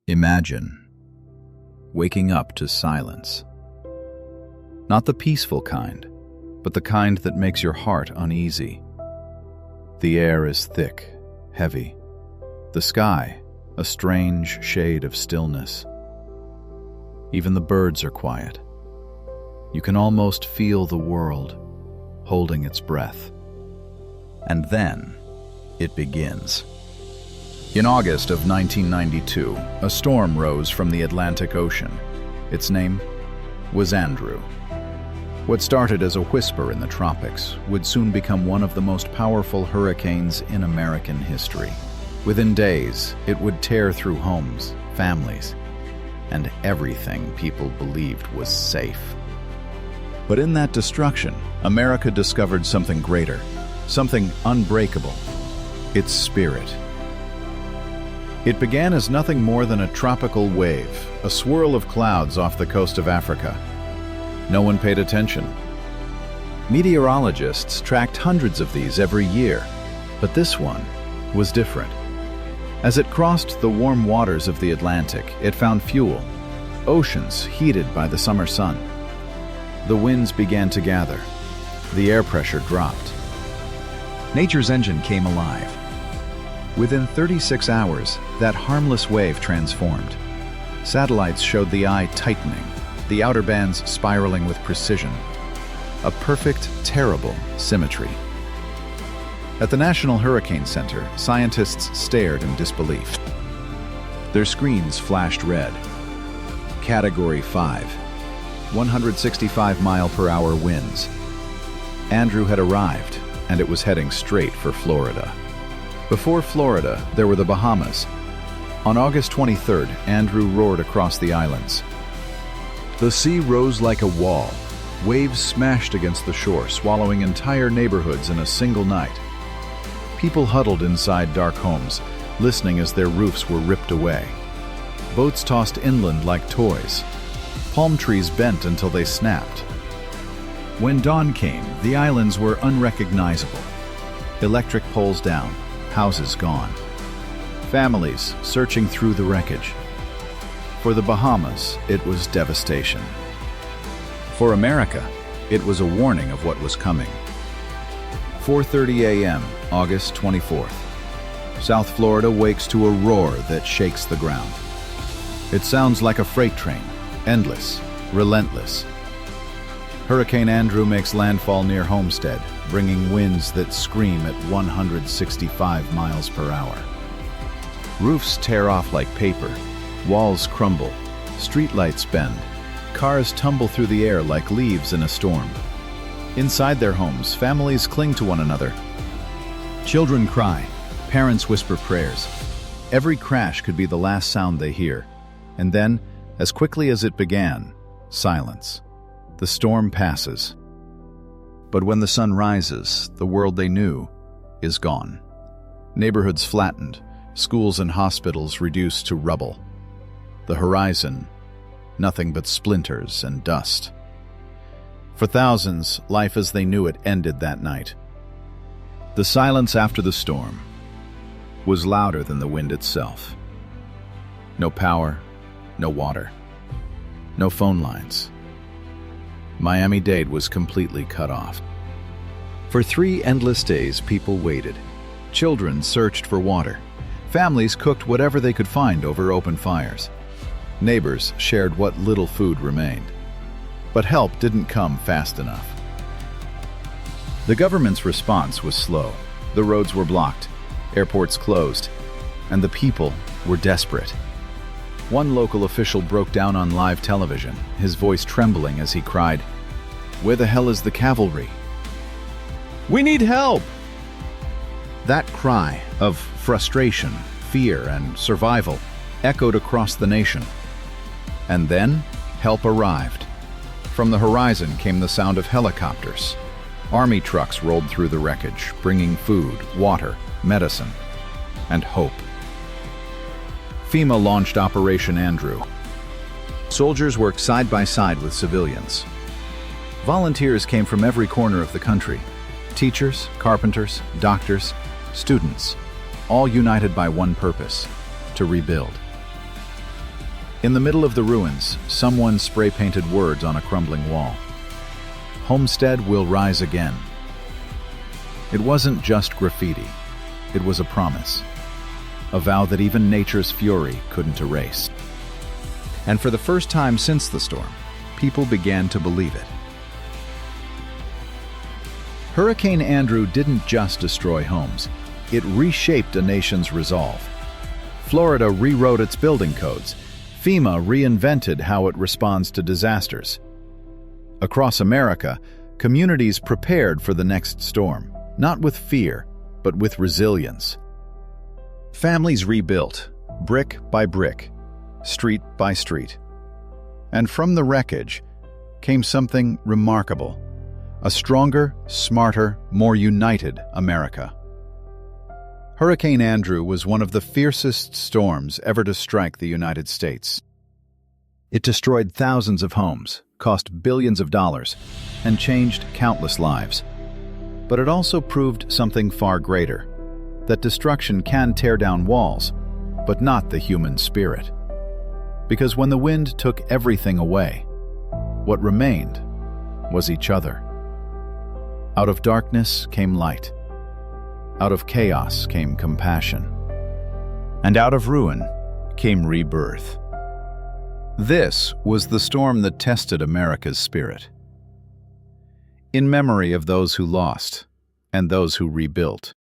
Imagine waking up to silence. Not the peaceful kind, but the kind that makes your heart uneasy. The air is thick, heavy. The sky, a strange shade of stillness. Even the birds are quiet. You can almost feel the world holding its breath. And then it begins. In August of 1992, a storm rose from the Atlantic Ocean. Its name was Andrew. What started as a whisper in the tropics would soon become one of the most powerful hurricanes in American history. Within days, it would tear through homes, families, and everything people believed was safe. But in that destruction, America discovered something greater, something unbreakable: its spirit. It began as nothing more than a tropical wave, a swirl of clouds off the coast of Africa. No one paid attention. Meteorologists tracked hundreds of these every year, but this one was different. As it crossed the warm waters of the Atlantic, it found fuel, oceans heated by the summer sun. The winds began to gather. The air pressure dropped. Nature's engine came alive. Within 36 hours, that harmless wave transformed. Satellites showed the eye tightening, the outer bands spiraling with precision. A perfect, terrible symmetry. At the National Hurricane Center, scientists stared in disbelief. Their screens flashed red. Category 5, 165-mile-per-hour winds. Andrew had arrived, and it was heading straight for Florida. Before Florida, there were the Bahamas. On August 23rd, Andrew roared across the islands. The sea rose like a wall. Waves smashed against the shore, swallowing entire neighborhoods in a single night. People huddled inside dark homes, listening as their roofs were ripped away. Boats tossed inland like toys. Palm trees bent until they snapped. When dawn came, the islands were unrecognizable. Electric poles down, houses gone. Families searching through the wreckage. For the Bahamas, it was devastation. For America, it was a warning of what was coming. 4:30 a.m., August 24th. South Florida wakes to a roar that shakes the ground. It sounds like a freight train, endless, relentless. Hurricane Andrew makes landfall near Homestead, bringing winds that scream at 165 miles per hour. Roofs tear off like paper, walls crumble, streetlights bend, cars tumble through the air like leaves in a storm. Inside their homes, families cling to one another. Children cry, parents whisper prayers. Every crash could be the last sound they hear. And then, as quickly as it began, silence. The storm passes. But when the sun rises, the world they knew is gone. Neighborhoods flattened, schools and hospitals reduced to rubble. The horizon, nothing but splinters and dust. For thousands, life as they knew it ended that night. The silence after the storm was louder than the wind itself. No power, no water, no phone lines. Miami-Dade was completely cut off. For 3 endless days, people waited. Children searched for water. Families cooked whatever they could find over open fires. Neighbors shared what little food remained. But help didn't come fast enough. The government's response was slow. The roads were blocked, airports closed, and the people were desperate. One local official broke down on live television, his voice trembling as he cried, "Where the hell is the cavalry? We need help!" That cry of frustration, fear, and survival echoed across the nation. And then, help arrived. From the horizon came the sound of helicopters. Army trucks rolled through the wreckage, bringing food, water, medicine, and hope. FEMA launched Operation Andrew. Soldiers worked side by side with civilians. Volunteers came from every corner of the country. Teachers, carpenters, doctors, students, all united by one purpose: to rebuild. In the middle of the ruins, someone spray-painted words on a crumbling wall. "Homestead will rise again." It wasn't just graffiti. It was a promise. A vow that even nature's fury couldn't erase. And for the first time since the storm, people began to believe it. Hurricane Andrew didn't just destroy homes. It reshaped a nation's resolve. Florida rewrote its building codes. FEMA reinvented how it responds to disasters. Across America, communities prepared for the next storm, not with fear, but with resilience. Families rebuilt, brick by brick, street by street. And from the wreckage came something remarkable: a stronger, smarter, more united America. Hurricane Andrew was one of the fiercest storms ever to strike the United States. It destroyed thousands of homes, cost billions of dollars, and changed countless lives. But it also proved something far greater: that destruction can tear down walls, but not the human spirit. Because when the wind took everything away, what remained was each other. Out of darkness came light. Out of chaos came compassion. And out of ruin came rebirth. This was the storm that tested America's spirit. In memory of those who lost and those who rebuilt,